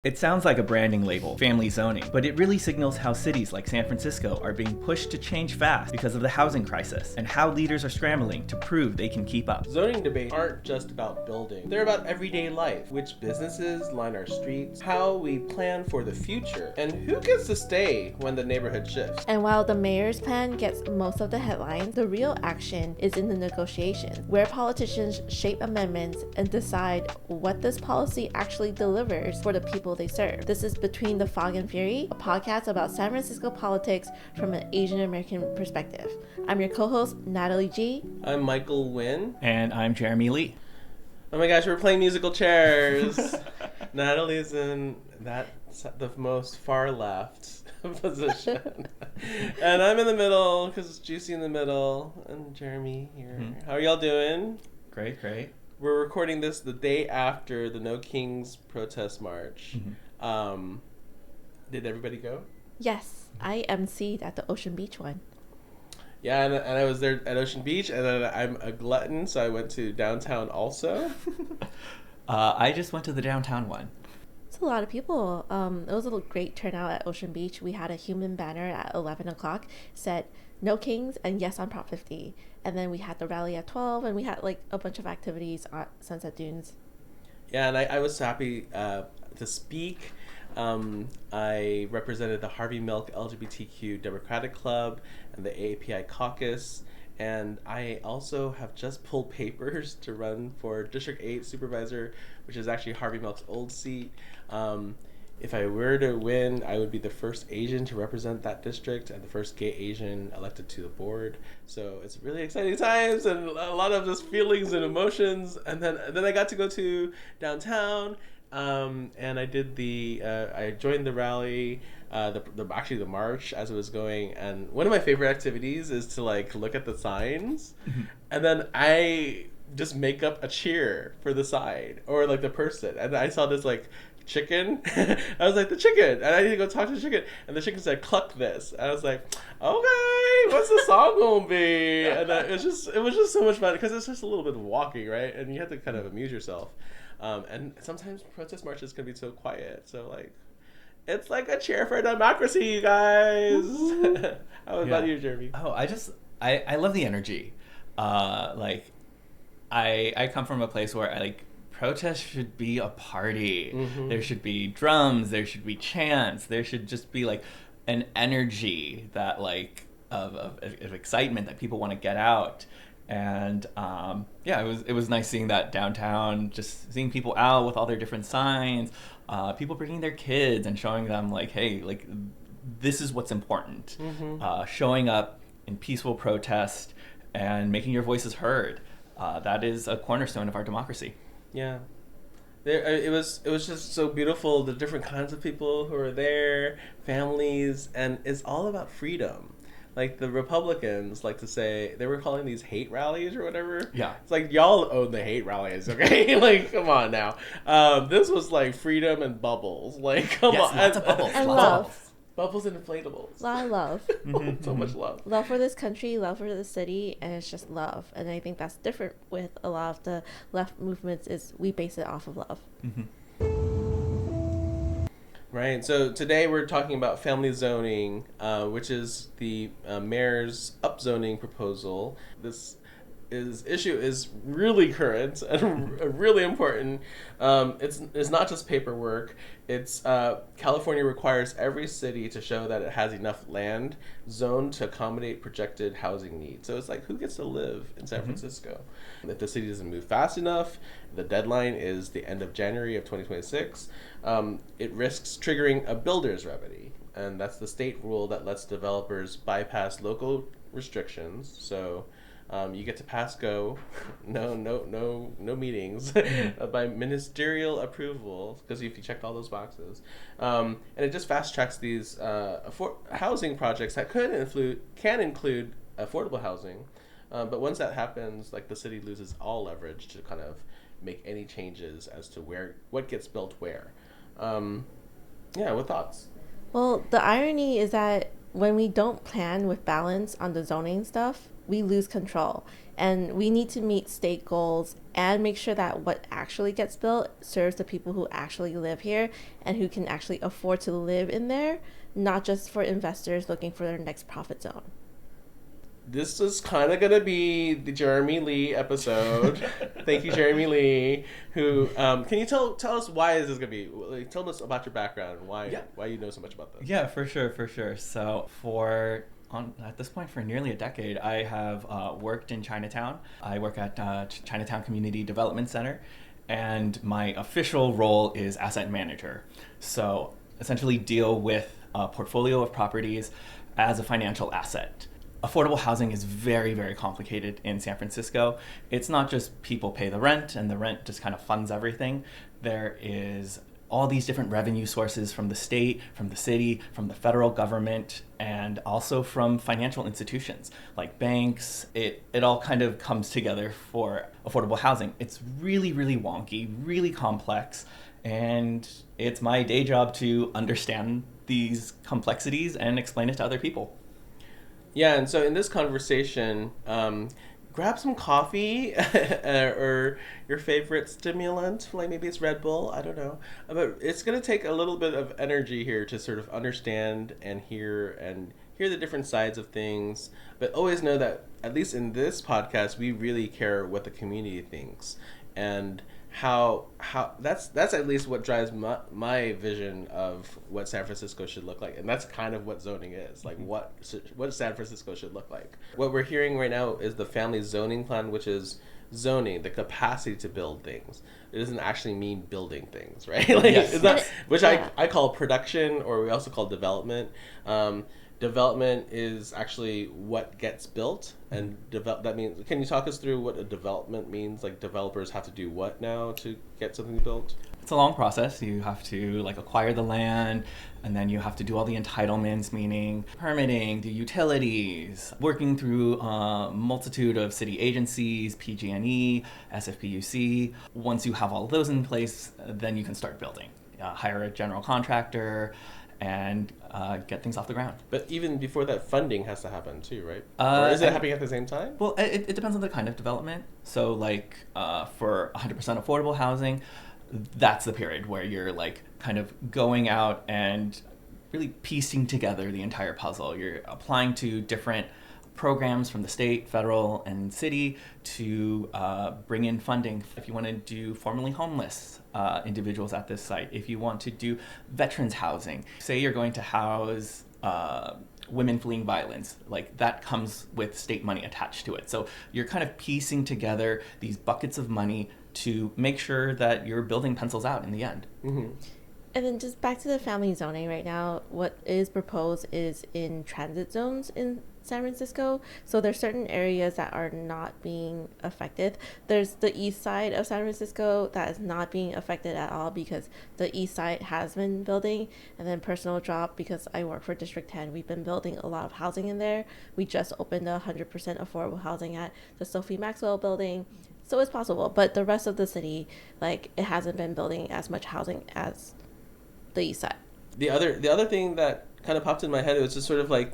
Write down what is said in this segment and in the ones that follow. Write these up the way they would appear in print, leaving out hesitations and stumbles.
It sounds like a branding label, family zoning, but it really signals how cities like San Francisco are being pushed to change fast because of the housing crisis, and how leaders are scrambling to prove they can keep up. Zoning debates aren't just about building. They're about everyday life, which businesses line our streets, how we plan for the future, and who gets to stay when the neighborhood shifts. And while the mayor's plan gets most of the headlines, the real action is in the negotiations, where politicians shape amendments and decide what this policy actually delivers for the people they serve. This is Between the Fog and Fury, a podcast about San Francisco politics from an Asian American perspective. I'm your co-host, Natalie G. I'm Michael Nguyen. And I'm Jeremy Lee. Oh my gosh, we're playing musical chairs. Natalie's in the most far left position. And I'm in the middle because it's juicy in the middle. And Jeremy here. Mm-hmm. How are y'all doing? Great. We're recording this the day after the No Kings protest march. Mm-hmm. Did everybody go? Yes, I emceed at the Ocean Beach one. Yeah, and I was there at Ocean Beach, and then I'm a glutton, so I went to downtown also. I just went to the downtown one. It's a lot of people. It was a great turnout at Ocean Beach. We had a human banner at 11 o'clock, said No Kings and Yes on Prop 50. And then we had the rally at 12, and we had like a bunch of activities at Sunset Dunes. Yeah, and I was happy to speak. I represented the Harvey Milk LGBTQ Democratic Club and the AAPI caucus, and I also have just pulled papers to run for District 8 Supervisor, which is actually Harvey Milk's old seat. If I were to win, I would be the first Asian to represent that district and the first gay Asian elected to the board. So it's really exciting times and a lot of just feelings and emotions. And then I got to go to downtown, and I did I joined the rally, the march as it was going. And one of my favorite activities is to look at the signs, and then I just make up a cheer for the sign or the person. And I saw this chicken. I was like, the chicken, and I need to go talk to the chicken, and the chicken said, cluck this. And I was like, okay, what's the song gonna be? And it was just so much fun because it's just a little bit of walking, right? And you have to kind of amuse yourself, and sometimes protest marches can be so quiet, so it's like a cheer for democracy, you guys. How about you, Jeremy? I love the energy. I come from a place where protest should be a party. Mm-hmm. There should be drums, there should be chants, there should just be an energy that of excitement that people want to get out. And it was nice seeing that downtown, just seeing people out with all their different signs, people bringing their kids and showing them hey, this is what's important. Mm-hmm. Showing up in peaceful protest and making your voices heard. That is a cornerstone of our democracy. Yeah, it was just so beautiful, the different kinds of people who are there, families, and it's all about freedom. The Republicans like to say, they were calling these hate rallies or whatever. Yeah. It's y'all own the hate rallies, okay? Come on now. This was freedom and bubbles. Come on. Lots of bubbles. And love. Bubbles and inflatables. A lot of love. So much love. Love for this country, love for the city, and it's just love. And I think that's different with a lot of the left movements is we base it off of love. Mm-hmm. Right. So today we're talking about family zoning, which is the mayor's upzoning proposal. This issue is really current and really important. It's not just paperwork. It's California requires every city to show that it has enough land zoned to accommodate projected housing needs. So it's who gets to live in San Francisco? If the city doesn't move fast enough, the deadline is the end of January of 2026. It risks triggering a builder's remedy, and that's the state rule that lets developers bypass local restrictions. So you get to pass go, no meetings, by ministerial approval, because if you checked all those boxes, and it just fast tracks these housing projects that can include affordable housing, but once that happens, the city loses all leverage to kind of make any changes as to what gets built where. What thoughts? Well, the irony is that when we don't plan with balance on the zoning stuff, we lose control. And we need to meet state goals and make sure that what actually gets built serves the people who actually live here and who can actually afford to live in there, not just for investors looking for their next profit zone. This is kind of going to be the Jeremy Lee episode. Thank you, Jeremy Lee. Who can you tell us why is this going to be? Like, tell us about your background and why you know so much about this. Yeah, for sure. So at this point, for nearly a decade, I have worked in Chinatown. I work at Chinatown Community Development Center, and my official role is asset manager. So essentially deal with a portfolio of properties as a financial asset. Affordable housing is very, very complicated in San Francisco. It's not just people pay the rent and the rent just kind of funds everything. There is all these different revenue sources from the state, from the city, from the federal government, and also from financial institutions like banks. It all kind of comes together for affordable housing. It's really, really wonky, really complex, and it's my day job to understand these complexities and explain it to other people. Yeah, and so in this conversation, grab some coffee or your favorite stimulant, like maybe it's Red Bull, I don't know. But it's going to take a little bit of energy here to sort of understand and hear the different sides of things. But always know that, at least in this podcast, we really care what the community thinks. And how that's at least what drives my vision of what San Francisco should look like, and that's kind of what zoning is, like what San Francisco should look like. What we're hearing right now is the family zoning plan, which is zoning, the capacity to build things. It doesn't actually mean building things, right? Like yes. It's not, which Yeah. I call production, or we also call development. Development is actually what gets built, and that means. Can you talk us through what a development means? Like, developers have to do what now to get something built? It's a long process. You have to acquire the land, and then you have to do all the entitlements, meaning permitting, the utilities, working through a multitude of city agencies, PG&E, SFPUC. Once you have all of those in place, then you can start building. Hire a general contractor and get things off the ground. But even before that, funding has to happen too, right? Or is it happening at the same time? Well, it depends on the kind of development. So for 100% affordable housing, that's the period where you're kind of going out and really piecing together the entire puzzle. You're applying to different programs from the state, federal, and city to bring in funding. If you want to do formerly homeless individuals at this site, if you want to do veterans housing, say you're going to house women fleeing violence, that comes with state money attached to it. So you're kind of piecing together these buckets of money to make sure that your building pencils out in the end. Mm-hmm. And then just back to the family zoning right now, what is proposed is in transit zones in San Francisco. So there's certain areas that are not being affected. There's the east side of San Francisco that is not being affected at all because the east side has been building. And then personal drop, because I work for District 10, we've been building a lot of housing in there. We just opened 100% affordable housing at the Sophie Maxwell building. So it's possible, but the rest of the city, it hasn't been building as much housing as the east side. The other thing that kind of popped in my head, it was just sort of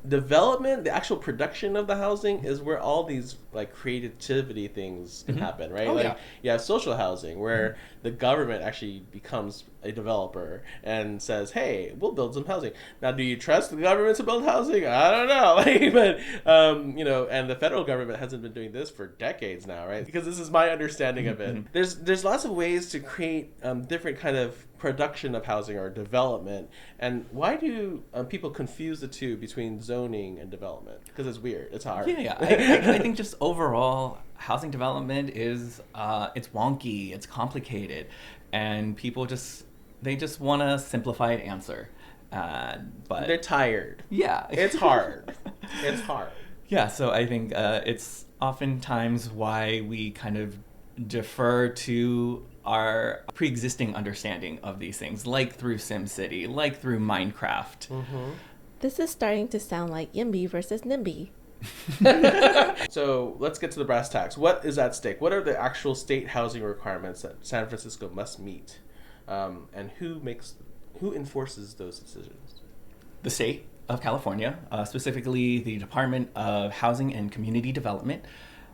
development, the actual production of the housing is where all these creativity things can happen, right? Oh, yeah. You have social housing where the government actually becomes a developer and says, hey, we'll build some housing. Now, do you trust the government to build housing? I don't know. But and the federal government hasn't been doing this for decades now, right? Because this is my understanding of it. There's lots of ways to create different kind of production of housing or development. And why do people confuse the two between zoning and development? Because it's weird. It's hard. Yeah. I think just overall, housing development is it's wonky, it's complicated, and people just want a simplified answer. But they're tired. Yeah. It's hard. It's hard. Yeah, so I think it's oftentimes why we kind of defer to our pre-existing understanding of these things, like through SimCity, like through Minecraft. Mm-hmm. This is starting to sound like YIMBY versus NIMBY. So let's get to the brass tacks. What is at stake? What are the actual state housing requirements that San Francisco must meet? And who enforces those decisions? The state. of California, specifically the Department of Housing and Community Development,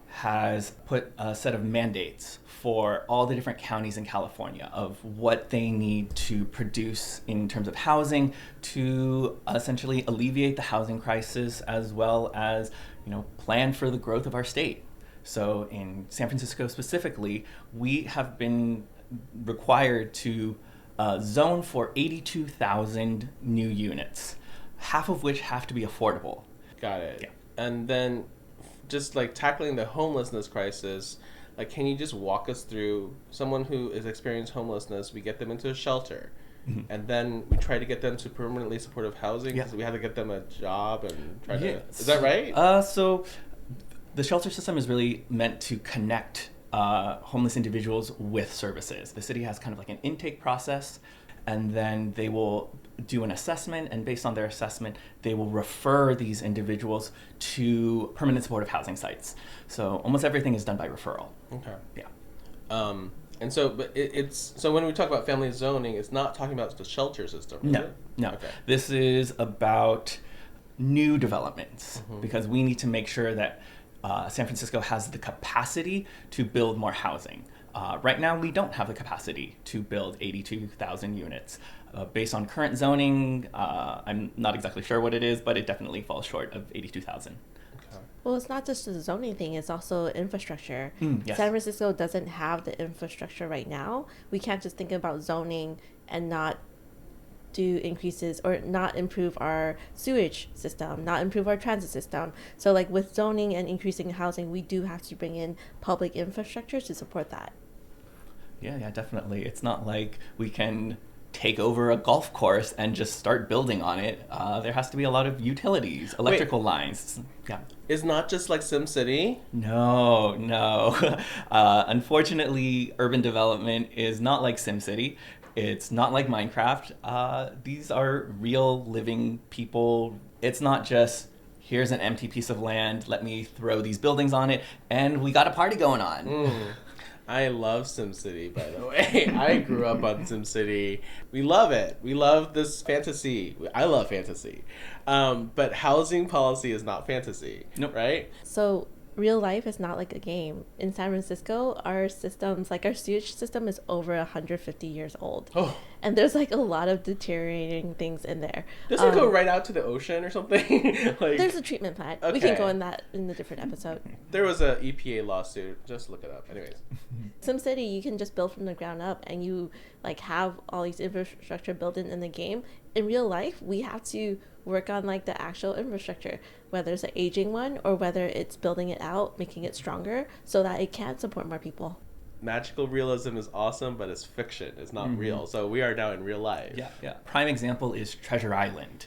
has put a set of mandates for all the different counties in California of what they need to produce in terms of housing to essentially alleviate the housing crisis, as well as, plan for the growth of our state. So in San Francisco specifically, we have been required to zone for 82,000 new units, half of which have to be affordable. Got it. Yeah. And then just like tackling the homelessness crisis, like, can you just walk us through someone who is experiencing homelessness? We get them into a shelter, and then we try to get them to permanently supportive housing because we have to get them a job and try to. Is that right? So the shelter system is really meant to connect homeless individuals with services. The city has kind of like an intake process, and then they will do an assessment, and based on their assessment, they will refer these individuals to permanent supportive housing sites. So almost everything is done by referral. Okay. Yeah. And so, but it's so when we talk about family zoning, it's not talking about the shelter system, is it? No. Okay. This is about new developments, because we need to make sure that San Francisco has the capacity to build more housing. Right now, we don't have the capacity to build 82,000 units. Based on current zoning, I'm not exactly sure what it is, but it definitely falls short of 82,000. Well, it's not just the zoning thing, it's also infrastructure. Yes. San Francisco doesn't have the infrastructure right now. We can't just think about zoning and not do increases or not improve our sewage system, not improve our transit system. So like with zoning and increasing housing, we do have to bring in public infrastructure to support that. Yeah, definitely. It's not like we can take over a golf course and just start building on it. There has to be a lot of utilities, electrical lines. Yeah. It's not just like SimCity. No. Unfortunately, urban development is not like SimCity. It's not like Minecraft. These are real living people. It's not just, here's an empty piece of land, let me throw these buildings on it, and we got a party going on. I love SimCity, by the way. I grew up on SimCity. We love it. We love this fantasy. I love fantasy. But housing policy is not fantasy, right? So real life is not like a game. In San Francisco, our systems, like our sewage system is over 150 years old. Oh. And there's like a lot of deteriorating things in there. Does it go right out to the ocean or something? Like, there's a treatment plant. Okay. We can go in that in a different episode. There was a EPA lawsuit. Just look it up. Anyways. SimCity, you can just build from the ground up and you like have all these infrastructure built in the game. In real life, we have to work on like the actual infrastructure, whether it's an aging one or whether it's building it out, making it stronger so that it can support more people. Magical realism is awesome, but it's fiction. It's not real. So we are now in real life. Yeah. Prime example is Treasure Island.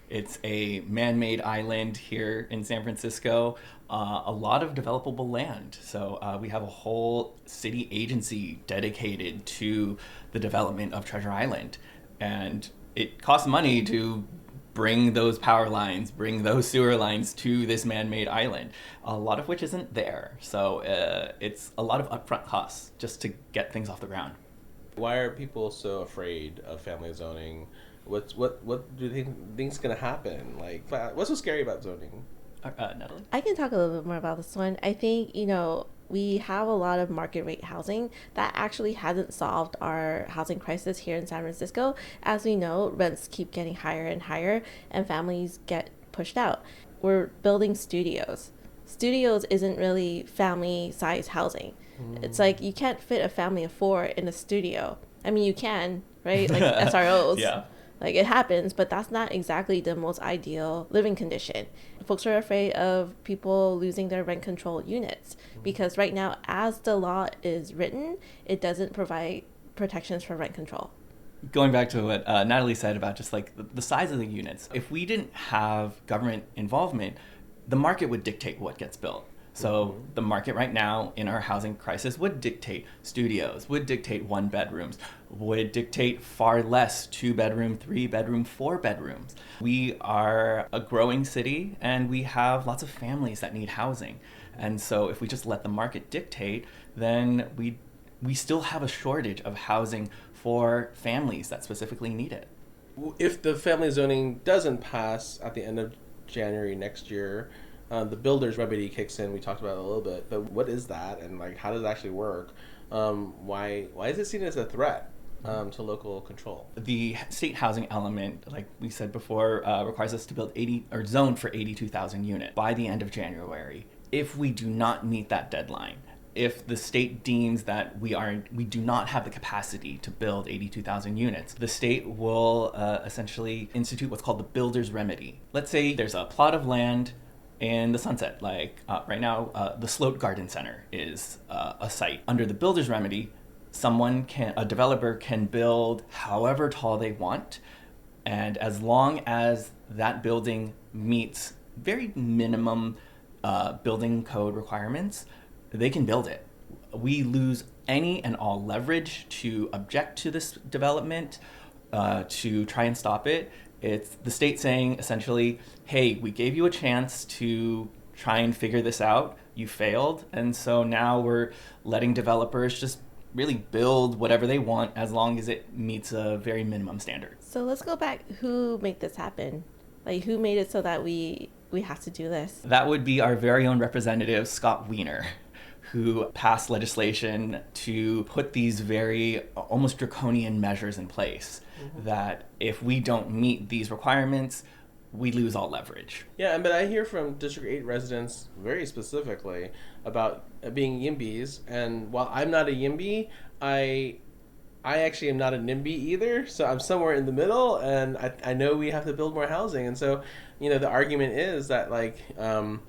It's a man-made island here in San Francisco. A lot of developable land. So we have a whole city agency dedicated to the development of Treasure Island. And it costs money to bring those power lines, bring those sewer lines to this man-made island, a lot of which isn't there. So it's a lot of upfront costs just to get things off the ground. Why are people so afraid of family zoning? What do they think's gonna happen? Like, what's so scary about zoning? Natalie? I can talk a little bit more about this one. I think, we have a lot of market rate housing that actually hasn't solved our housing crisis here in San Francisco. As we know, rents keep getting higher and higher and families get pushed out. We're building studios. Studios isn't really family size housing. It's like you can't fit a family of 4 in a studio. I mean, you can, right? Like SROs. Yeah. Like it happens, but that's not exactly the most ideal living condition. Folks are afraid of people losing their rent control units because right now, as the law is written, it doesn't provide protections for rent control. Going back to what Natalie said about just like the size of the units, if we didn't have government involvement, the market would dictate what gets built. So the market right now in our housing crisis would dictate studios, would dictate 1 bedrooms, would dictate far less 2 bedroom, 3 bedroom, 4 bedrooms. We are a growing city and we have lots of families that need housing. And so if we just let the market dictate, then we still have a shortage of housing for families that specifically need it. If the family zoning doesn't pass at the end of January next year, the builder's remedy kicks in. We talked about it a little bit, but what is that, and like how does it actually work? Why is it seen as a threat to local control? The state housing element, like we said before, requires us to build 80 or zone for 82,000 units by the end of January. If we do not meet that deadline, if the state deems that we do not have the capacity to build 82,000 units, the state will essentially institute what's called the builder's remedy. Let's say there's a plot of land in the Sunset, like right now, the Sloat Garden Center is a site. Under the builder's remedy, a developer can build however tall they want, and as long as that building meets very minimum building code requirements, they can build it. We lose any and all leverage to object to this development, to try and stop it. It's the state saying essentially, hey, we gave you a chance to try and figure this out. You failed. And so now we're letting developers just really build whatever they want as long as it meets a very minimum standard. So let's go back. Who made this happen? Like, who made it so that we have to do this? That would be our very own representative, Scott Wiener, who passed legislation to put these very almost draconian measures in place, that if we don't meet these requirements, we lose all leverage. Yeah, but I hear from District 8 residents very specifically about being YIMBYs, and while I'm not a YIMBY, I actually am not a NIMBY either, so I'm somewhere in the middle, and I know we have to build more housing, and so, the argument is that, like, San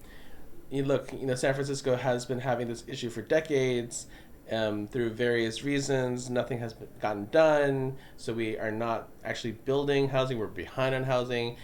Francisco has been having this issue for decades, through various reasons. Nothing has gotten done, so we are not actually building housing. We're behind on housing.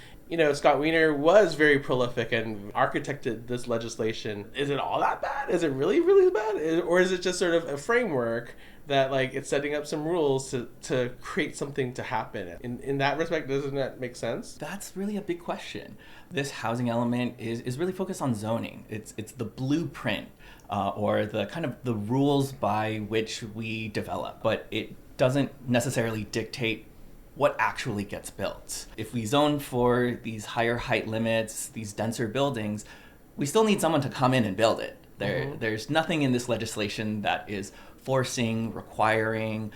Scott Wiener was very prolific and architected this legislation. Is it all that bad? Is it really, really bad? Or is it just sort of a framework that, like, it's setting up some rules to create something to happen? In that respect, doesn't that make sense? That's really a big question. This housing element is really focused on zoning. It's the blueprint, or the kind of the rules by which we develop, but it doesn't necessarily dictate what actually gets built. If we zone for these higher height limits, these denser buildings, we still need someone to come in and build it. There's nothing in this legislation that is requiring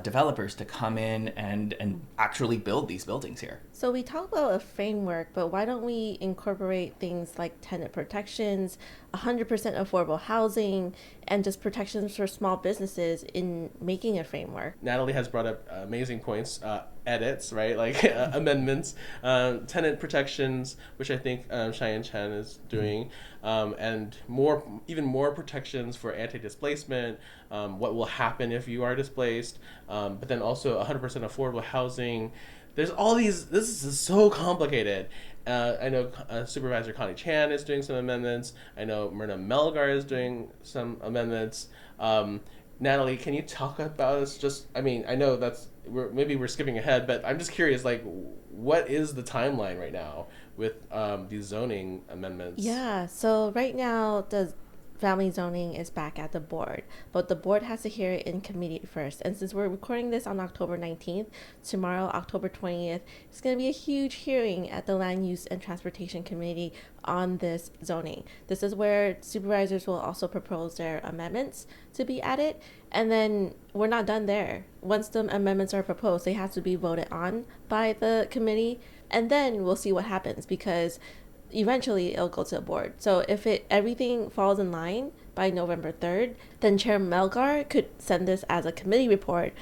developers to come in and actually build these buildings here. So we talk about a framework, but why don't we incorporate things like tenant protections, 100% affordable housing, and just protections for small businesses in making a framework? Natalie has brought up amazing points, edits, right? Like amendments, tenant protections, which I think Cheyenne Chen is doing, and even more protections for anti-displacement, what will happen if you are displaced, but then also 100% affordable housing. There's all these, this is so complicated. I know Supervisor Connie Chan is doing some amendments. I know Myrna Melgar is doing some amendments. Natalie, can you talk about this? I know maybe we're skipping ahead, but I'm just curious, like, what is the timeline right now with these zoning amendments? Yeah, so right now the family zoning is back at the board, but the board has to hear it in committee first. And since we're recording this on October 19th, tomorrow, October 20th, it's going to be a huge hearing at the Land Use and Transportation Committee on this zoning. This is where supervisors will also propose their amendments to be added. And then we're not done there. Once the amendments are proposed, they have to be voted on by the committee. And then we'll see what happens, because eventually it'll go to the board. So if everything falls in line by November 3rd, then Chair Melgar could send this as a committee report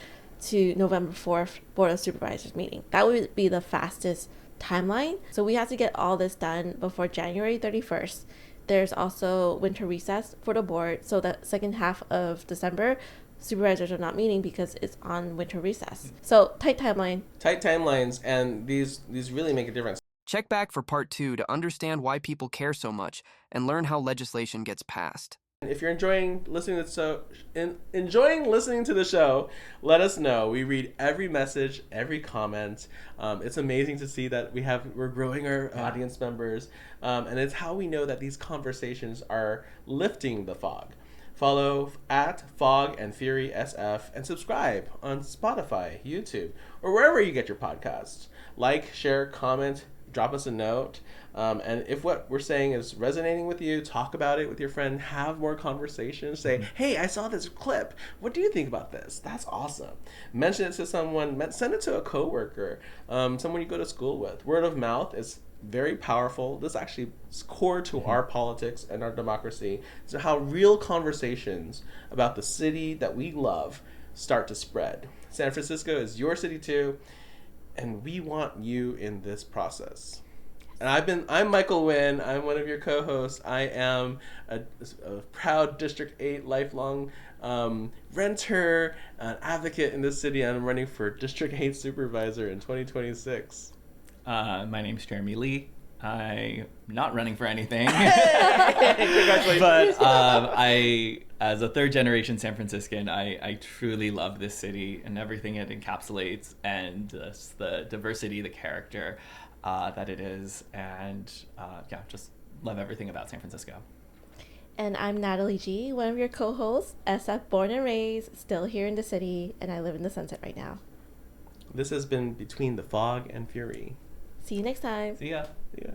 to November 4th Board of Supervisors meeting. That would be the fastest timeline. So we have to get all this done before January 31st. There's also winter recess for the board, so the second half of December, supervisors are not meeting because it's on winter recess. So tight timeline. Tight timelines, and these really make a difference. Check back for part 2 to understand why people care so much and learn how legislation gets passed. If you're enjoying listening to the show, let us know. We read every message, every comment. It's amazing to see that we're growing our audience members, and it's how we know that these conversations are lifting the fog. Follow at Fog and Fury SF and subscribe on Spotify, YouTube, or wherever you get your podcasts. like, share, comment, drop us a note. And if what we're saying is resonating with you, talk about it with your friend, have more conversations. Say, hey, I saw this clip. What do you think about this? That's awesome. Mention it to someone, send it to a coworker, someone you go to school with. Word of mouth is very powerful. This actually is core to our politics and our democracy. So how real conversations about the city that we love start to spread. San Francisco is your city too, and we want you in this process. And I'm Michael Wynn. I'm one of your co-hosts. I am a proud District 8 lifelong renter, an advocate in this city, and I'm running for District 8 supervisor in 2026. My name's Jeremy Lee. I'm not running for anything. Congratulations. But as a third-generation San Franciscan, I truly love this city and everything it encapsulates, and the diversity, the character that it is, and just love everything about San Francisco. And I'm Natalie G., one of your co-hosts, SF born and raised, still here in the city, and I live in the Sunset right now. This has been Between the Fog and Fury. See you next time. See ya. See ya.